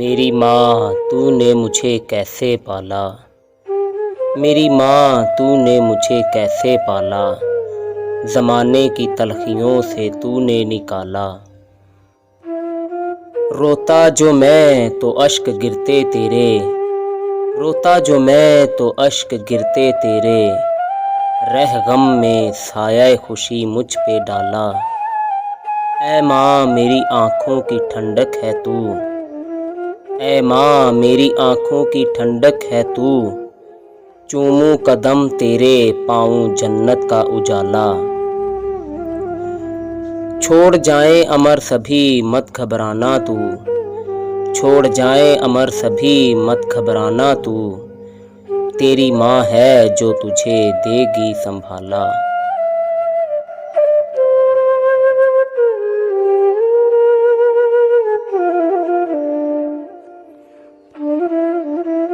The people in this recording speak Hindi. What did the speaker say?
मेरी माँ तूने मुझे कैसे पाला, मेरी माँ तूने मुझे कैसे पाला, ज़माने की तलखियों से तूने निकाला। रोता जो मैं तो अश्क गिरते तेरे, रोता जो मैं तो अश्क गिरते तेरे, रह गम में साया खुशी मुझ पे डाला। ऐ माँ मेरी आँखों की ठंडक है तू, ऐ माँ मेरी आँखों की ठंडक है तू, चूमूं कदम तेरे पाऊं जन्नत का उजाला। छोड़ जाए अमर सभी मत घबराना तू, छोड़ जाए अमर सभी मत घबराना तू, तेरी माँ है जो तुझे देगी संभाला।